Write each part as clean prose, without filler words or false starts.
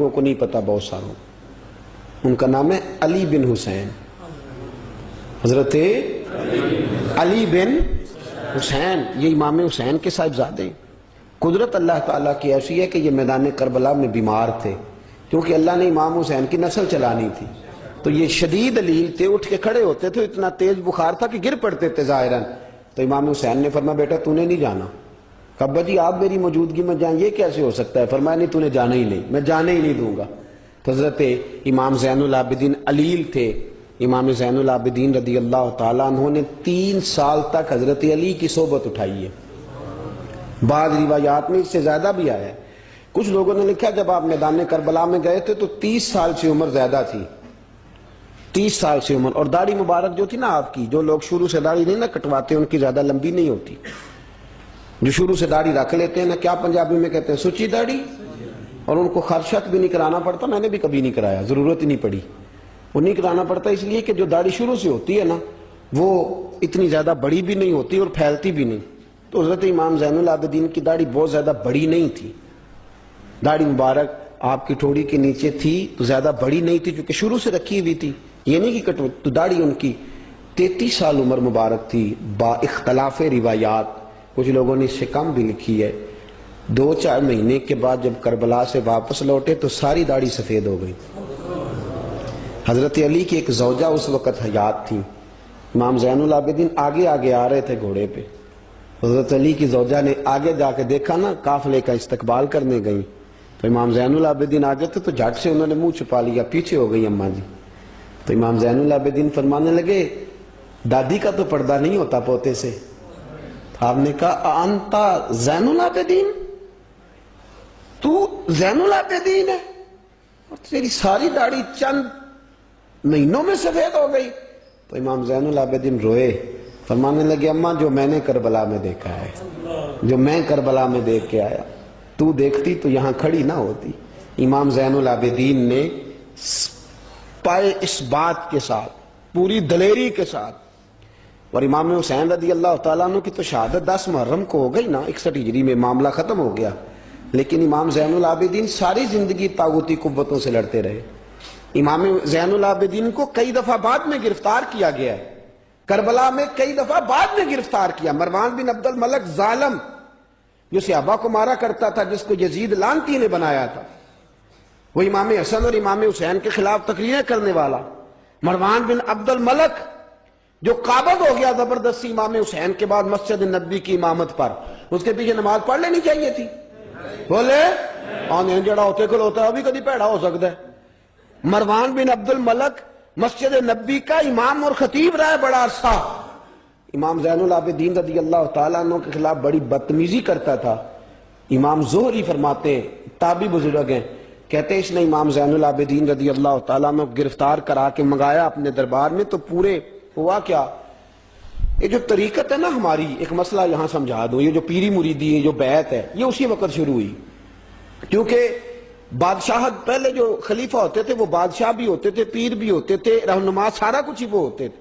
لوگوں کو نہیں پتا، بہت ساروں، ان کا نام ہے علی بن حسین، حضرت علی بن حسین، یہ امام حسین کے صاحبزادے۔ قدرت اللہ تعالیٰ کی ایسی ہے کہ یہ میدان کربلا میں بیمار تھے، کیونکہ اللہ نے امام حسین کی نسل چلانی تھی، تو یہ شدید علیل تھے، اٹھ کے کھڑے ہوتے تھے، اتنا تیز بخار تھا کہ گر پڑتے تھے ظاہراً۔ تو امام حسین نے فرمایا بیٹا تو نے نہیں جانا۔ ابا جی آپ میری موجودگی میں جائیں، یہ کیسے ہو سکتا ہے؟ فرمایا نہیں تو نے جانا ہی نہیں، میں جانے ہی نہیں دوں گا۔ تو حضرت امام زین العابدین علیل تھے، امام زین العابدین رضی اللہ تعالیٰ عنہ نے 3 سال تک حضرت علی کی صحبت اٹھائی ہے، بعض روایات میں اس سے زیادہ بھی آیا ہے۔ کچھ لوگوں نے لکھا جب آپ میدان کربلا میں گئے تھے تو 30 سال سے عمر زیادہ تھی، 30 سال سے عمر، اور داڑھی مبارک جو تھی نا آپ کی، جو لوگ شروع سے داڑھی نہیں نہ کٹواتے ان کی زیادہ لمبی نہیں ہوتی، جو شروع سے داڑھی رکھ لیتے ہیں نا، کیا پنجابی میں کہتے ہیں، سچی داڑھی، اور ان کو خرشت بھی نہیں کرانا پڑتا، میں نے بھی کبھی نہیں کرایا، ضرورت ہی نہیں پڑی، وہ نہیں کرانا پڑتا اس لیے کہ جو داڑھی شروع سے ہوتی ہے نا وہ اتنی زیادہ بڑی بھی نہیں ہوتی اور پھیلتی بھی نہیں۔ تو حضرت امام زین العابدین کی داڑھی بہت زیادہ بڑی نہیں تھی، داڑھی مبارک آپ کی ٹھوڑی کے نیچے تھی تو زیادہ بڑی نہیں تھی، کیونکہ شروع سے رکھی ہوئی تھی، یہ نہیں کہ کٹو، تو داڑھی ان کی 33 سال عمر مبارک تھی، با اختلاف روایات، کچھ لوگوں نے اس سے کم بھی لکھی ہے۔ 2-4 مہینے کے بعد جب کربلا سے واپس لوٹے تو ساری داڑھی سفید ہو گئی۔ حضرت علی کی ایک زوجہ اس وقت حیات تھی، امام زین العابدین آگے آگے آ رہے تھے گھوڑے پہ، حضرت علی کی زوجہ نے آگے جا کے دیکھا نا، قافلے کا استقبال کرنے گئی، تو امام زین العابدین آگے تھے تو جھٹ سے انہوں نے منہ چھپا لیا، پیچھے ہو گئی اماں جی۔ تو امام زین العابدین فرمانے لگے دادی کا تو پردہ نہیں ہوتا پوتے سے۔ آپ نے کہا انتا زین العابدین، تو زین العابدین ہے اور تیری ساری داڑھی چند مہینوں میں سفید ہو گئی؟ تو امام زین العابدین روئے، فرمانے لگے اماں جو میں نے کربلا میں دیکھا ہے، جو میں کربلا میں دیکھ کے آیا، تو دیکھتی تو یہاں کھڑی نہ ہوتی۔ امام زین العابدین نے پائے اس بات کے ساتھ، پوری دلیری کے ساتھ، اور امام حسین رضی اللہ تعالیٰ عنہ کی تو شہادت 10 محرم کو ہو گئی نا، 61 ہجری میں معاملہ ختم ہو گیا، لیکن امام زین العابدین ساری زندگی طاغوتی قوتوں سے لڑتے رہے۔ امام زین العابدین کو کئی دفعہ بعد میں گرفتار کیا گیا ہے، کربلا میں کئی دفعہ بعد میں گرفتار کیا۔ مروان بن عبد الملک ظالم جو صحابہ کو مارا کرتا تھا، جس کو یزید لعنتی نے بنایا تھا، وہ امام حسن اور امام حسین کے خلاف تقریریں کرنے والا مروان بن عبد الملک جو قابض ہو گیا زبردستی امام حسین کے بعد مسجد نبی کی امامت پر، اس کے پیچھے نماز پڑھ لینی چاہیے تھی، بولے آنے جڑا ہوتے کھلوتا ہے ابھی کدی پیڑا ہو سکتا ہے۔ مروان بن عبد الملک مسجد نبی کا امام اور خطیب رہا ہے بڑا عرصہ، امام زین العابدین رضی اللہ تعالیٰ عنہ کے خلاف بڑی بدتمیزی کرتا تھا۔ امام زہری فرماتے ہیں، تابعی بزرگ ہیں، کہتے ہیں اس نے امام زین العابدین رضی اللہ تعالیٰ عنہ کو گرفتار کرا کے منگایا اپنے دربار میں، تو پورے ہوا کیا، یہ جو طریقت ہے نا ہماری، ایک مسئلہ یہاں سمجھا دوں، یہ جو پیری مریدی ہے، جو بیعت ہے، یہ اسی وقت شروع ہوئی، کیونکہ بادشاہت پہلے جو خلیفہ ہوتے تھے وہ بادشاہ بھی ہوتے تھے، پیر بھی ہوتے تھے، رہنما، سارا کچھ ہی وہ ہوتے تھے،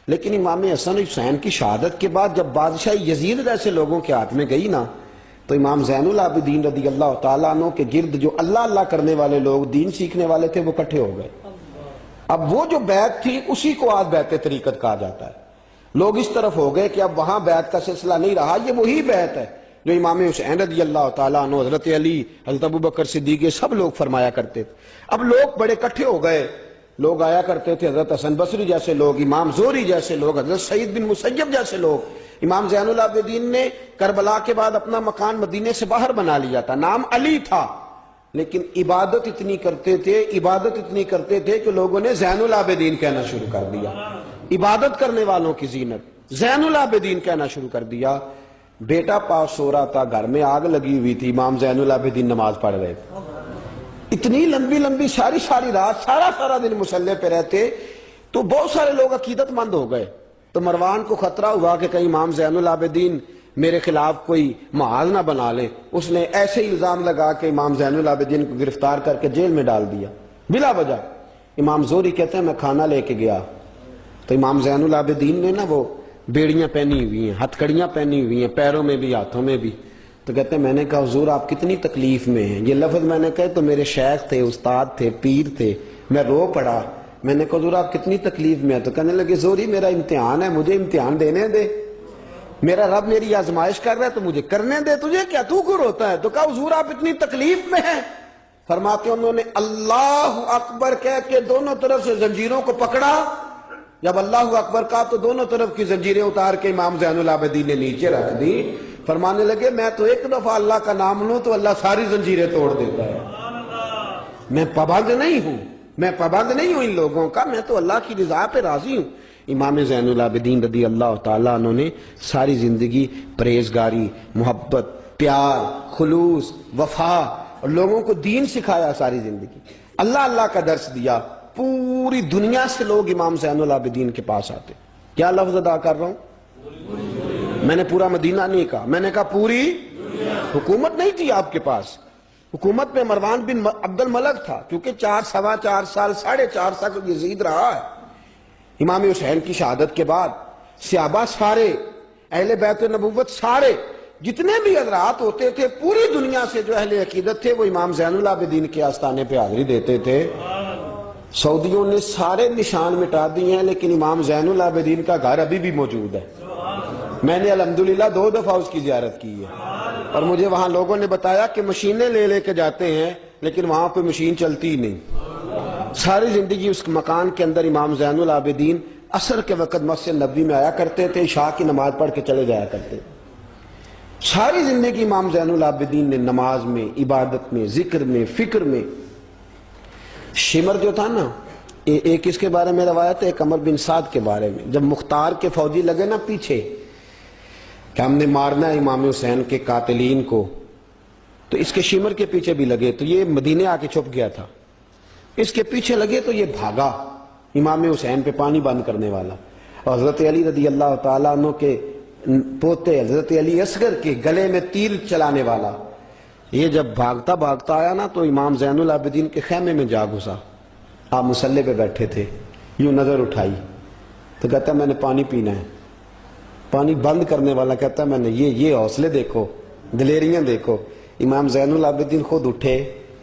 لیکن امام حسن حسین کی شہادت کے بعد جب بادشاہی یزید جیسے لوگوں کے ہاتھ میں گئی نا، تو امام زین العابدین رضی اللہ تعالیٰ عنہ کے گرد جو اللہ اللہ کرنے والے لوگ، دین سیکھنے والے تھے، وہ اکٹھے ہو گئے۔ اب وہ جو بیعت تھی اسی کو آج بیعت طریقت کہا جاتا ہے۔ لوگ اس طرف ہو گئے کہ اب وہاں بیعت کا سلسلہ نہیں رہا، یہ وہی بیعت ہے جو امام حسین رضی اللہ تعالیٰ عنہ، حضرت علی، حضرت ابوبکر صدیق، سب لوگ فرمایا کرتے تھے۔ اب لوگ بڑے اکٹھے ہو گئے، لوگ آیا کرتے تھے، حضرت حسن بصری جیسے لوگ، امام زہری جیسے لوگ، حضرت سعید بن مسیب جیسے لوگ۔ امام زین العابدین نے کربلا کے بعد اپنا مکان مدینے سے باہر بنا لیا تھا، نام علی تھا، لیکن عبادت اتنی کرتے تھے کہ لوگوں نے زین العابدین کہنا شروع کر دیا، عبادت کرنے والوں کی زینت زین العابدین کہنا شروع کر دیا۔ بیٹا پاس سو رہا تھا، گھر میں آگ لگی ہوئی تھی، امام زین العابدین نماز پڑھ رہے تھے، اتنی لمبی لمبی ساری رات سارا دن مصلی پہ رہتے، تو بہت سارے لوگ عقیدت مند ہو گئے۔ تو مروان کو خطرہ ہوا کہ کہیں امام زین العابدین میرے خلاف کوئی محاذ نہ بنا لے، اس نے ایسے ہی الزام لگا کہ امام زین العابدین کو گرفتار کر کے جیل میں ڈال دیا بلا وجہ۔ امام زہری کہتے ہیں میں کھانا لے کے گیا تو امام زین العابدین نے نا وہ بیڑیاں پہنی ہوئی ہیں، ہتھ کڑیاں پہنی ہوئی ہیں، پیروں میں بھی ہاتھوں میں بھی، تو کہتے ہیں میں نے کہا حضور آپ کتنی تکلیف میں ہیں. یہ لفظ میں نے کہے تو میرے شیخ تھے، استاد تھے، پیر تھے، میں رو پڑا. میں نے کہا حضور آپ کتنی تکلیف میں ہیں؟ تو کہنے لگے زوری میرا امتحان ہے، مجھے امتحان دینے دے، میرا رب میری آزمائش کر رہا ہے تو مجھے کرنے دے، تجھے کیا، تو کیوں روتا ہے؟ تو کہا حضور آپ اتنی تکلیف میں ہیں. فرماتے انہوں نے اللہ اکبر کہہ کے دونوں طرف سے زنجیروں کو پکڑا. جب اللہ اکبر کہا تو دونوں طرف کی زنجیریں اتار کے امام زین العابدین نے نیچے رکھ دی. فرمانے لگے میں تو ایک دفعہ اللہ کا نام لوں تو اللہ ساری زنجیریں توڑ دیتا ہے. میں پابند نہیں ہوں، میں پابند نہیں ہوں ان لوگوں کا، میں تو اللہ کی رضا پہ راضی ہوں. امام زین العابدین رضی اللہ تعالیٰ عنہ نے ساری زندگی پرہیزگاری، محبت، پیار، خلوص، وفا اور لوگوں کو دین سکھایا. ساری زندگی اللہ اللہ کا درس دیا. پوری دنیا سے لوگ امام زین العابدین کے پاس آتے. کیا لفظ ادا کر رہا ہوں؟ میں نے پورا مدینہ نہیں کہا، میں نے کہا پوری حکومت نہیں تھی آپ کے پاس. حکومت میں مروان بن عبد الملک تھا، کیونکہ 4 سال 4.5 سال یزید رہا ہے. امام حسین کی شہادت کے بعد صحابہ سارے، اہل بیت نبوت سارے، جتنے بھی حضرات ہوتے تھے پوری دنیا سے جو اہل عقیدت تھے وہ امام زین العابدین کے آستانے پہ حاضری دیتے تھے. سعودیوں نے سارے نشان مٹا دیے ہیں لیکن امام زین العابدین کا گھر ابھی بھی موجود ہے. میں نے الحمدللہ 2 دفعہ اس کی زیارت کی ہے اور مجھے وہاں لوگوں نے بتایا کہ مشینیں لے کے جاتے ہیں لیکن وہاں کوئی مشین چلتی ہی نہیں. ساری زندگی اس مکان کے اندر امام زین العابدین عصر کے وقت مسجد نبوی میں آیا کرتے تھے، عشاء کی نماز پڑھ کے چلے جایا کرتے. ساری زندگی امام زین العابدین نے نماز میں، عبادت میں، ذکر میں، فکر میں. شمر جو تھا نا، ایک اس کے بارے میں روایت ہے، ایک عمر بن سعد کے بارے میں. جب مختار کے فوجی لگے نا پیچھے کہ ہم نے مارنا ہے امام حسین کے قاتلین کو، تو اس کے شمر کے پیچھے بھی لگے تو یہ مدینے آ کے چھپ گیا تھا. اس کے پیچھے لگے تو یہ بھاگا، امام حسین پہ پانی بند کرنے والا. اور حضرت علی رضی اللہ تعالیٰ عنہ کے پوتے حضرت علی اصغر کے گلے میں تیر چلانے والا، یہ جب بھاگتا بھاگتا آیا نا تو امام زین العابدین کے خیمے میں جا گھسا. آپ مصلے پہ بیٹھے تھے، یوں نظر اٹھائی تو کہتا ہے میں نے پانی پینا ہے. پانی بند کرنے والا کہتا ہے میں نے یہ حوصلے دیکھو، دلیریاں دیکھو. امام زین العابدین خود اٹھے،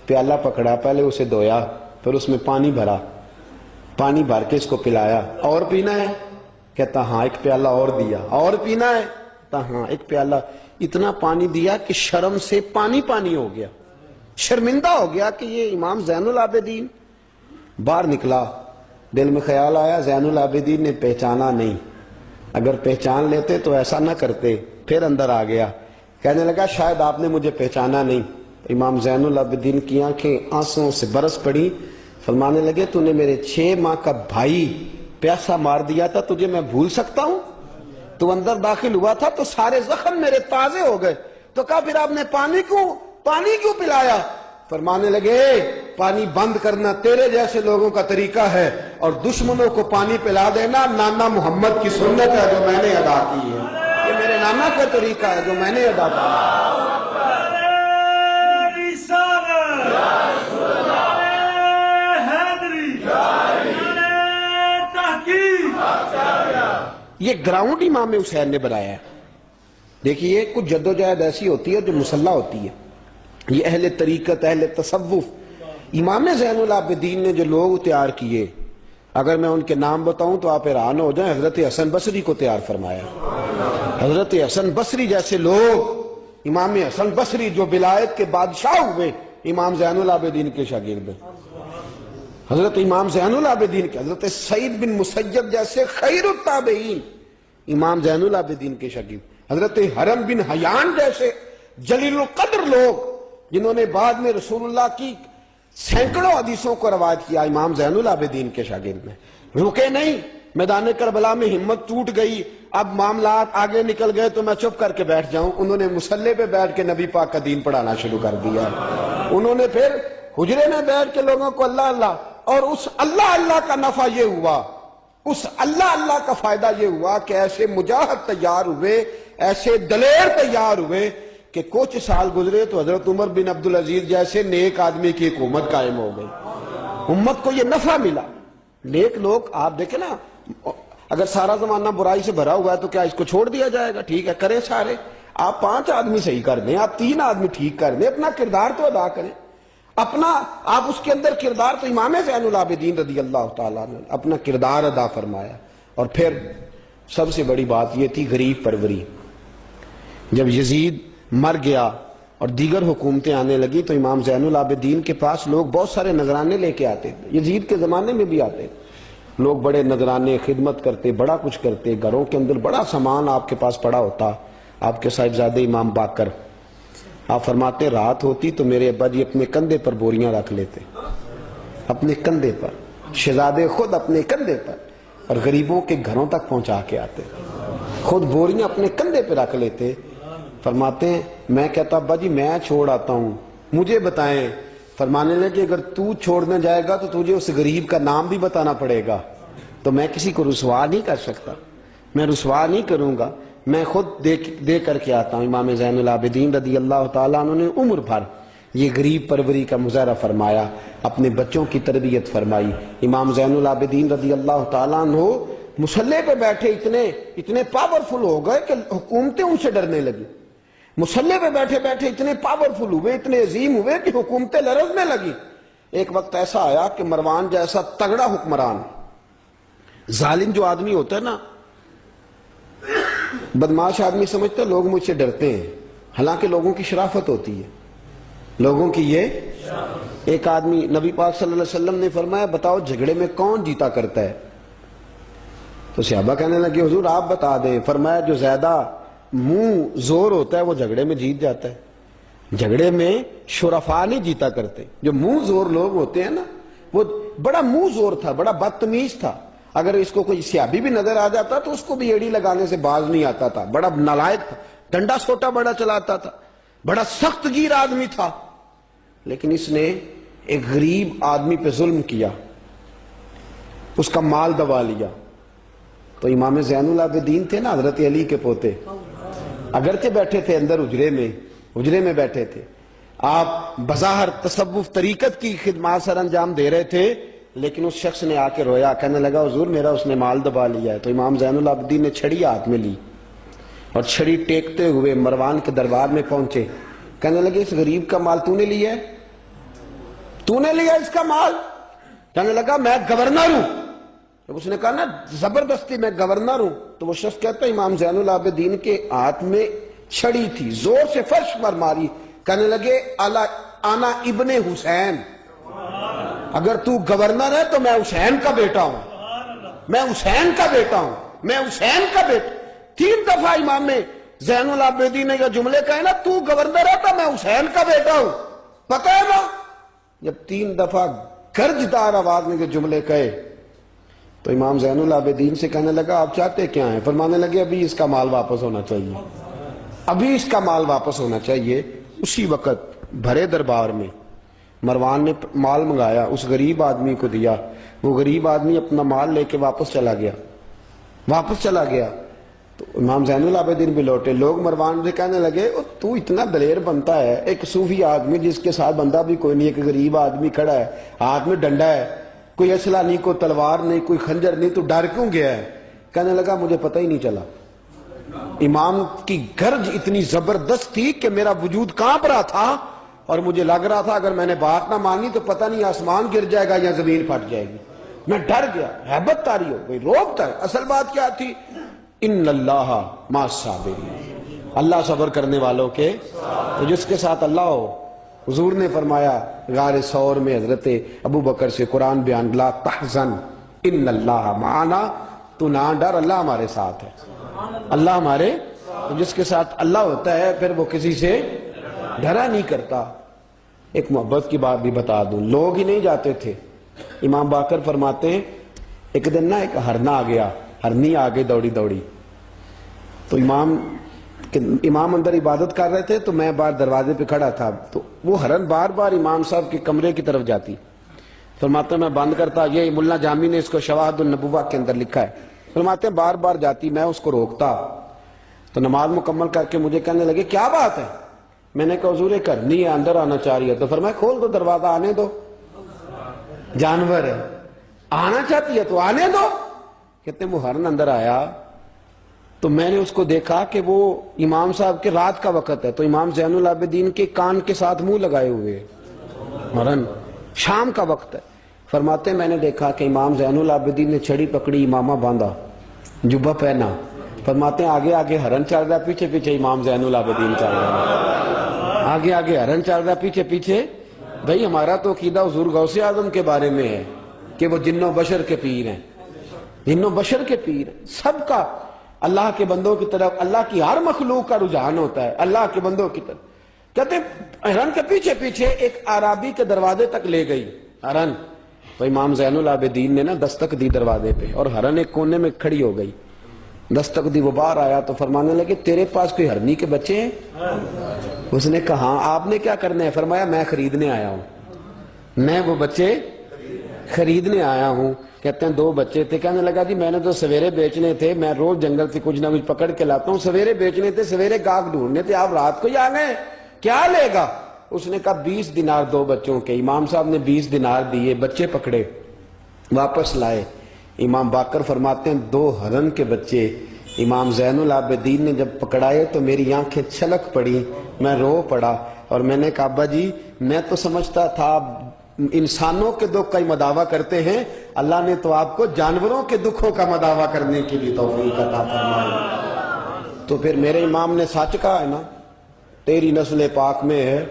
پیالہ پکڑا، پہلے اسے دھویا، پھر اس میں پانی بھرا، پانی بھر کے اس کو پلایا. اور پینا ہے؟ کہتا ہاں. ایک پیالہ اور دیا. اور پینا ہے؟ کہتا ہاں. ایک پیالہ. اتنا پانی دیا کہ شرم سے پانی پانی ہو گیا، شرمندہ ہو گیا کہ یہ امام زین العابدین. باہر نکلا، دل میں خیال آیا زین العابدین نے پہچانا نہیں، اگر پہچان لیتے تو ایسا نہ کرتے. پھر اندر آ گیا، کہنے لگا شاید آپ نے مجھے پہچانا نہیں. امام زین العابدین کی آنکھیں آنسوں سے برس پڑی. فرمانے لگے تو نے میرے 6 ماہ کا بھائی پیاسا مار دیا تھا، تجھے میں بھول سکتا ہوں؟ تو اندر داخل ہوا تھا تو سارے زخم میرے تازے ہو گئے. تو کہا پھر آپ نے پانی کیوں پلایا؟ فرمانے لگے پانی بند کرنا تیرے جیسے لوگوں کا طریقہ ہے اور دشمنوں کو پانی پلا دینا نانا محمد کی سنت ہے جو میں نے ادا کی ہے. یہ میرے نانا کا طریقہ ہے جو میں نے ادا کیا. یہ گراؤنڈ امام حسین نے بنایا ہے. دیکھیے کچھ جدوجہد ایسی ہوتی ہے جو مسلح ہوتی ہے. یہ اہل طریقت، اہل تصوف، امام زین العابدین نے جو لوگ تیار کیے، اگر میں ان کے نام بتاؤں تو آپ حیران ہو جائیں. حضرت حسن بصری کو تیار فرمایا. حضرت حسن بصری جیسے لوگ، امام حسن بصری جو ولایت کے بادشاہ ہوئے، امام زین العابدین کے شاگرد ہیں. حضرت امام زین العابدین کے، حضرت سعید بن مسیب جیسے خیر التابعین امام زین العابدین کے شاگرد. حضرت حرم بن حیان جیسے جلیل القدر لوگ جنہوں نے بعد میں رسول اللہ کی سینکڑوں حدیثوں کو روایت کیا، امام زین العابدین کے شاگرد میں. رکے نہیں، میدان کربلا میں ہمت ٹوٹ گئی، اب معاملات آگے نکل گئے تو میں چپ کر کے بیٹھ جاؤں. انہوں نے مصلے پہ بیٹھ کے نبی پاک کا دین پڑھانا شروع کر دیا. انہوں نے پھر حجرے میں بیٹھ کے لوگوں کو اللہ اللہ، اور اس اللہ اللہ کا نفع یہ ہوا، اس اللہ اللہ کا فائدہ یہ ہوا کہ ایسے مجاہد تیار ہوئے، ایسے دلیر تیار ہوئے کہ کچھ سال گزرے تو حضرت عمر بن عبدالعزیز جیسے نیک آدمی کی حکومت قائم ہو گئی. امت کو یہ نفع ملا. نیک لوگ آپ دیکھیں نا، اگر سارا زمانہ برائی سے بھرا ہوا ہے تو کیا اس کو چھوڑ دیا جائے گا؟ ٹھیک ہے کریں سارے. آپ 5 آدمی صحیح کر دیں، آپ 3 آدمی ٹھیک کر دیں، اپنا کردار تو ادا کریں، اپنا آپ اس کے اندر کردار، تو امام زین العابدین رضی اللہ تعالیٰ نے اپنا کردار ادا فرمایا. اور پھر سب سے بڑی بات یہ تھی غریب پروری. جب یزید مر گیا اور دیگر حکومتیں آنے لگی تو امام زین العابدین کے پاس لوگ بہت سارے نذرانے لے کے آتے تھے. یزید کے زمانے میں بھی آتے تھے لوگ، بڑے نذرانے، خدمت کرتے، بڑا کچھ کرتے، گھروں کے اندر بڑا سامان آپ کے پاس پڑا ہوتا. آپ کے صاحبزادے امام باقر، آپ فرماتے رات ہوتی تو میرے ابا جی اپنے کندھے پر بوریاں رکھ لیتے، اپنے کندھے پر، شہزادے خود اپنے کندھے پر، اور غریبوں کے گھروں تک پہنچا کے آتے، خود بوریاں اپنے کندھے پہ رکھ لیتے. فرماتے ہیں میں کہتا ابا جی میں چھوڑ آتا ہوں، مجھے بتائیں. فرمانے لگے اگر تو چھوڑنے جائے گا تو تجھے اس غریب کا نام بھی بتانا پڑے گا، تو میں کسی کو رسوا نہیں کر سکتا، میں رسوا نہیں کروں گا، میں خود دے کر کے آتا ہوں. امام زین العابدین رضی اللہ تعالیٰ عنہ نے عمر بھر یہ غریب پروری کا مظاہرہ فرمایا، اپنے بچوں کی تربیت فرمائی. امام زین العابدین رضی اللہ تعالیٰ عنہ مصلی پہ بیٹھے اتنے پاورفل ہو گئے کہ حکومتیں ان سے ڈرنے لگی. مصلی پہ بیٹھے بیٹھے اتنے پاورفل ہوئے، اتنے عظیم ہوئے کہ حکومتیں لرزنے لگی. ایک وقت ایسا آیا کہ مروان جیسا تگڑا حکمران، ظالم جو آدمی ہوتا ہے نا، بدماش آدمی سمجھتا ہے لوگ مجھ سے ڈرتے ہیں، حالانکہ لوگوں کی شرافت ہوتی ہے، لوگوں کی یہ ایک آدمی، نبی پاک صلی اللہ علیہ وسلم نے فرمایا بتاؤ جھگڑے میں کون جیتا کرتا ہے؟ تو صحابہ کہنے لگے حضور آپ بتا دیں. فرمایا جو زیادہ منہ زور ہوتا ہے وہ جھگڑے میں جیت جاتا ہے. جھگڑے میں شرفا نہیں جیتا کرتے، جو منہ زور لوگ ہوتے ہیں نا، وہ بڑا منہ زور تھا، بڑا بدتمیز تھا، اگر اس کو کوئی سیابی بھی نظر آ جاتا تو اس کو بھی ایڑی لگانے سے باز نہیں آتا تھا، بڑا نالائق تھا، ڈنڈا سوٹا بڑا چلاتا تھا، بڑا سخت گیر آدمی تھا. لیکن اس نے ایک غریب آدمی پہ ظلم کیا، اس کا مال دبا لیا. تو امام زین العابدین تھے نا، حضرت علی کے پوتے، اگرچہ بیٹھے تھے اندر حجرے میں بیٹھے تھے، آپ بظاہر تصوف طریقت کی خدمات سر انجام دے رہے تھے، لیکن اس شخص نے آ کے رویا، کہنے لگا حضور میرا اس نے مال دبا لیا ہے. تو امام زین العابدین نے چھڑی ہاتھ میں لی اور چھڑی ٹیکتے ہوئے مروان کے دربار میں پہنچے. کہنے لگے اس غریب کا مال تو نے لیا ہے؟ تو نے لیا اس کا مال؟ کہنے لگا میں گورنر ہوں. جب اس نے کہا نا زبردستی میں گورنر ہوں، تو وہ شخص کہتا ہے امام زین العابدین کے ہاتھ میں چھڑی تھی، زور سے فرش پر ماری. کہنے لگے انا ابن حسین، اگر تو گورنر ہے تو میں حسین کا بیٹا ہوں، میں حسین کا بیٹا ہوں، میں حسین کا بیٹا. 3 دفعہ امام زین العابدین نے یہ جملے کہے نا، تو گورنر ہے تو میں حسین کا بیٹا ہوں، پتہ ہے نا. جب 3 دفعہ گرجدار آواز میں یہ جملے کہے تو امام زین العابدین سے کہنے لگا آپ چاہتے کیا ہیں؟ فرمانے لگے ابھی اس کا مال واپس ہونا چاہیے، ابھی اس کا مال واپس ہونا چاہیے. اسی وقت بھرے دربار میں مروان نے مال منگایا، اس غریب آدمی کو دیا، وہ غریب آدمی اپنا مال لے کے واپس چلا گیا. تو امام زین العابدین بھی لوٹے. لوگ مروان سے کہنے لگے تو اتنا دلیر بنتا ہے، ایک صوفی آدمی جس کے ساتھ بندہ بھی کوئی نہیں، ایک غریب آدمی کھڑا ہے، ہاتھ میں ڈنڈا ہے، کوئی اسلحہ نہیں، کوئی تلوار نہیں، کوئی خنجر نہیں، تو ڈر کیوں گیا ہے؟ کہنے لگا مجھے پتہ ہی نہیں چلا. امام کی گرج اتنی زبردست تھی کہ میرا وجود کانپ رہا تھا اور مجھے لگ رہا تھا اگر میں نے بات نہ مانی تو پتہ نہیں آسمان گر جائے گا یا زمین پھٹ جائے گی. میں ڈر گیا، ہیبت طاری ہو گئی، روب تھا. اصل بات کیا تھی؟ ان اللہ مع الصابرین، اللہ صبر کرنے والوں کے، تو جس کے ساتھ اللہ ہو. حضور نے فرمایا غار ثور میں حضرت ابو بکر سے قرآن بیان، لا تحزن ان اللہ معنا، تو نہ ڈر، اللہ ہمارے ساتھ ہے، اللہ ہمارے. تو جس کے ساتھ اللہ ہوتا ہے پھر وہ کسی سے ڈرا نہیں کرتا. ایک محبت کی بات بھی بتا دوں، لوگ ہی نہیں جاتے تھے. امام باقر فرماتے ہیں ایک دن نا ایک ہرنا آ گیا، ہرنی آ گئی دوڑی دوڑی. تو امام اندر عبادت کر رہے تھے تو میں باہر دروازے پہ کھڑا تھا، تو وہ ہرن بار بار امام صاحب کے کمرے کی طرف جاتی. فرماتے ہیں میں بند کرتا، یہ ملا جامی نے اس کو شواہد النبوہ کے اندر لکھا ہے. فرماتے ہیں بار بار جاتی، میں اس کو روکتا. تو نماز مکمل کر کے مجھے کہنے لگے کیا بات ہے؟ میں نے کہا حضور ایک ہرنی ہے اندر آنا چاہ رہی ہے. تو فرمایا کھول دو دروازہ، آنے دو، جانور ہے، آنا چاہتی ہے تو آنے دو. کہتے ہیں وہ ہرن اندر آیا تو میں نے اس کو دیکھا کہ وہ امام صاحب کے رات کا وقت ہے، تو امام زین العابدین کے کان کے ساتھ منہ لگائے ہوئے مرن، شام کا وقت ہے۔ فرماتے میں نے دیکھا کہ امام زین العابدین نے چھڑی پکڑی، امامہ باندھا، جبہ پہنا، فرماتے ہیں آگے آگے ہرن چل رہا ہے، پیچھے پیچھے امام زین العابدین چل رہا ہے، آگے آگے ہرن چل رہا ہے، پیچھے پیچھے۔ بھئی ہمارا تو عقیدہ حضور غوث اعظم کے بارے میں ہے کہ وہ جن و بشر کے پیر ہیں، جن و بشر کے پیر ہیں، سب کا اللہ کے بندوں کی طرف، اللہ کی ہر مخلوق کا رجحان ہوتا ہے اللہ کے بندوں کی طرف۔ کہتے ہیں ہرن کے پیچھے پیچھے ایک عرابی کے دروازے تک لے گئی ہرن، تو امام زین العابدین نے نا دستک دی دروازے پہ، اور ہرن ایک کونے میں کھڑی ہو گئی، دستک دی، وہ باہر آیا تو فرمانے لگے تیرے پاس کوئی ہرنی کے بچے ہیں؟ اس نے کہا ہاں، آپ نے کیا کرنا ہے؟ فرمایا میں خریدنے آیا ہوں، میں وہ بچے خریدنے آیا ہوں۔ کہتے ہیں 2 بچے تھے، کہنے لگا جی میں نے تو سویرے بیچنے تھے، میں روز جنگل سے کچھ نہ کچھ پکڑ کے لاتا ہوں، سویرے بیچنے تھے، سویرے گاہک ڈھونڈنے تھے، آپ رات کو ہی آ گئے، کیا لے گا؟ اس نے کہا 20 دینار 2 بچوں کے۔ امام صاحب نے 20 دینار دیے، بچے پکڑے، واپس لائے۔ امام باقر فرماتے ہیں 2 ہرن کے بچے امام زین العابدین نے جب پکڑائے تو میری آنکھیں چھلک پڑی، میں رو پڑا، اور میں نے کہا ابا جی میں تو سمجھتا تھا انسانوں کے دکھ کا ہی مداوع کرتے ہیں، اللہ نے تو آپ کو جانوروں کے دکھوں کا مداوع کرنے کے لیے توفیق عطا فرمائی۔ تو پھر میرے امام نے سچ کہا ہے نا، تیری نسل پاک میں ہے۔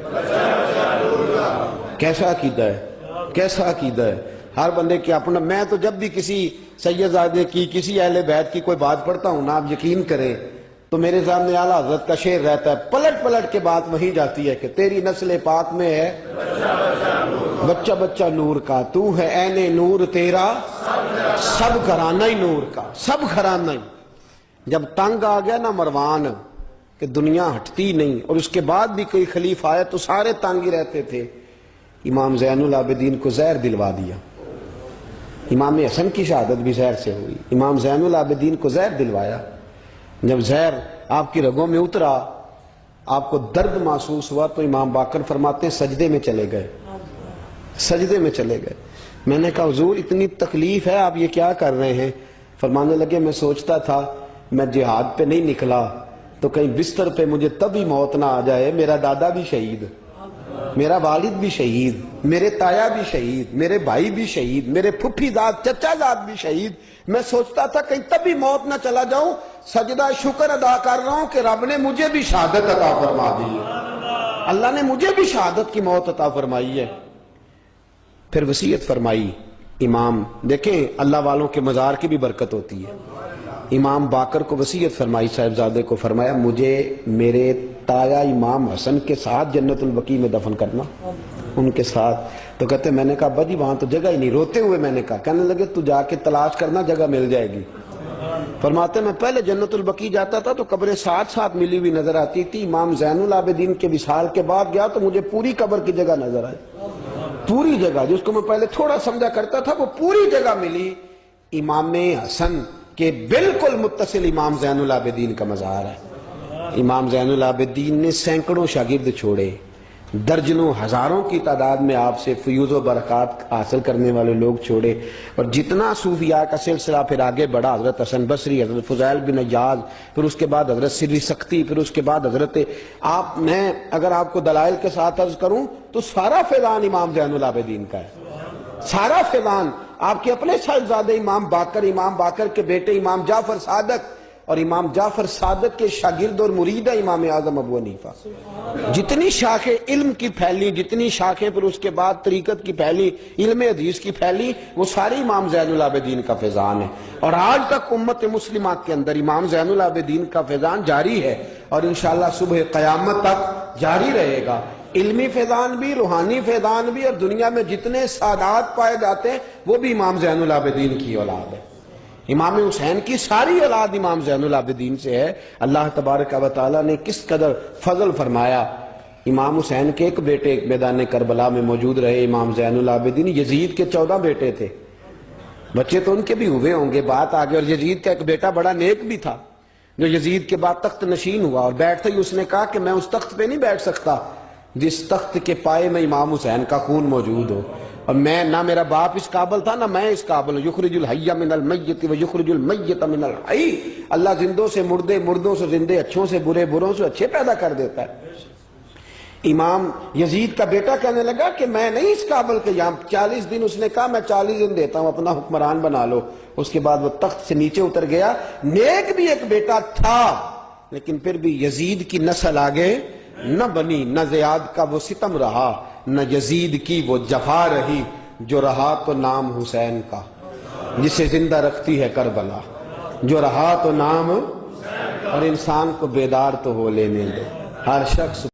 کیسا عقیدہ ہے، کیسا عقیدہ ہے، ہر بندے کی اپنا۔ میں تو جب بھی کسی سیدزادے کی، کسی اہل بیت کی کوئی بات پڑھتا ہوں نا، آپ یقین کریں تو میرے سامنے اعلیٰ حضرت کا شعر رہتا ہے، پلٹ پلٹ کے بات وہیں جاتی ہے کہ تیری نسل پاک میں ہے بچہ بچہ نور کا، تو ہے عین نور تیرا سب گھرانہ ہی نور کا، سب گھرانہ ہی۔ جب تنگ آ گیا نا مروان کہ دنیا ہٹتی نہیں، اور اس کے بعد بھی کوئی خلیفہ آیا تو سارے تنگ ہی رہتے تھے، امام زین العابدین کو زہر دلوا دیا۔ امام حسن کی شہادت بھی زہر سے ہوئی، امام زین العابدین کو زہر دلوایا۔ جب زہر آپ کی رگوں میں اترا، آپ کو درد محسوس ہوا، تو امام باقر فرماتے ہیں سجدے میں چلے گئے، سجدے میں چلے گئے۔ میں نے کہا حضور اتنی تکلیف ہے، آپ یہ کیا کر رہے ہیں؟ فرمانے لگے میں سوچتا تھا میں جہاد پہ نہیں نکلا تو کہیں بستر پہ مجھے تبھی موت نہ آ جائے، میرا دادا بھی شہید، میرا والد بھی شہید، میرے تایا بھی شہید، میرے بھائی بھی شہید، میرے پھپھی زاد چچا زاد بھی شہید، میں سوچتا تھا کہیں تبھی موت نہ چلا جاؤں، سجدہ شکر ادا کر رہا ہوں کہ رب نے مجھے بھی شہادت عطا فرما دی ہے، اللہ نے مجھے بھی شہادت کی موت عطا فرمائی ہے۔ پھر وصیت فرمائی امام، دیکھیں اللہ والوں کے مزار کی بھی برکت ہوتی ہے۔ امام باقر کو وصیت فرمائی صاحبزادے کو، فرمایا مجھے میرے تایا امام حسن کے ساتھ جنت البقیع میں دفن کرنا، ان کے ساتھ۔ تو کہتے میں نے کہا ابا جی وہاں تو جگہ ہی نہیں، روتے ہوئے میں نے کہا، کہنے لگے تو جا کے تلاش کرنا، جگہ مل جائے گی۔ فرماتے میں پہلے جنت البقیع جاتا تھا تو قبریں ساتھ ساتھ ملی ہوئی نظر آتی تھی، امام زین العابدین کے وصال کے بعد گیا تو مجھے پوری قبر کی جگہ نظر آئی، پوری جگہ جس کو میں پہلے تھوڑا سمجھا کرتا تھا وہ پوری جگہ ملی۔ امام حسن کے بالکل متصل امام زین العابدین کا مزار ہے۔ امام زین العابدین نے سینکڑوں شاگرد چھوڑے، درجنوں ہزاروں کی تعداد میں آپ سے فیوز و برکات حاصل کرنے والے لوگ چھوڑے، اور جتنا صوفیاء کا سلسلہ پھر آگے بڑھا، حضرت حسن بصری، حضرت فضیل بن عیاض، پھر اس کے بعد حضرت سری سختی، پھر اس کے بعد حضرت میں اگر آپ کو دلائل کے ساتھ عرض کروں تو سارا فیضان امام زین العابدین کا ہے، سارا فیضان آپ کے اپنے صاحبزادے امام باقر کے بیٹے امام جعفر صادق، اور امام جعفر صادق کے شاگرد اور مرید ہے امام اعظم ابو حنیفہ۔ جتنی شاخیں علم کی پھیلی، جتنی شاخیں پھر اس کے بعد طریقت کی پھیلی، علم حدیث کی پھیلی، وہ ساری امام زین العابدین کا فیضان ہے، اور آج تک امت مسلمہ کے اندر امام زین العابدین کا فیضان جاری ہے، اور انشاءاللہ صبح قیامت تک جاری رہے گا۔ علمی فیضان بھی، روحانی فیضان بھی، اور دنیا میں جتنے سعادات پائے جاتے ہیں وہ بھی امام زین العابدین کی اولاد ہے۔ امام حسین کی ساری اولاد امام زین العابدین سے ہے۔ اللہ تبارک و تعالیٰ نے کس قدر فضل فرمایا۔ امام حسین کے ایک بیٹے ایک میدان کربلا میں موجود رہے، امام زین العابدین۔ یزید کے 14 بیٹے تھے، بچے تو ان کے بھی ہوئے ہوں گے، بات آگے۔ اور یزید کا ایک بیٹا بڑا نیک بھی تھا جو یزید کے بعد تخت نشین ہوا، اور بیٹھتے ہی اس نے کہا کہ میں اس تخت پہ نہیں بیٹھ سکتا جس تخت کے پائے میں امام حسین کا خون موجود ہو۔ اور میں نہ میرا باپ اس قابل تھا نہ میں اس قابل ہوں. یخرج الحی من المیت و یخرج المیت من الحی. اللہ زندوں سے مردے، مردوں سے زندے، اچھوں سے برے، بروں سے اچھے پیدا کر دیتا ہے. امام یزید کا بیٹا کہنے لگا کہ میں نہیں اس قابل کہ یہاں 40 دن اس نے کہا میں 40 دن دیتا ہوں، اپنا حکمران بنا لو. اس کے بعد وہ تخت سے نیچے اتر گیا. نیک بھی ایک بیٹا تھا لیکن پھر بھی یزید کی نسل آگے نہ بنی، نہ زیاد کا وہ ستم رہا، نہ یزید کی وہ جفا رہی. جو رہا تو نام حسین کا جسے زندہ رکھتی ہے کربلا، جو رہا تو نام، اور انسان کو بیدار تو ہو لینے دو. ہر شخص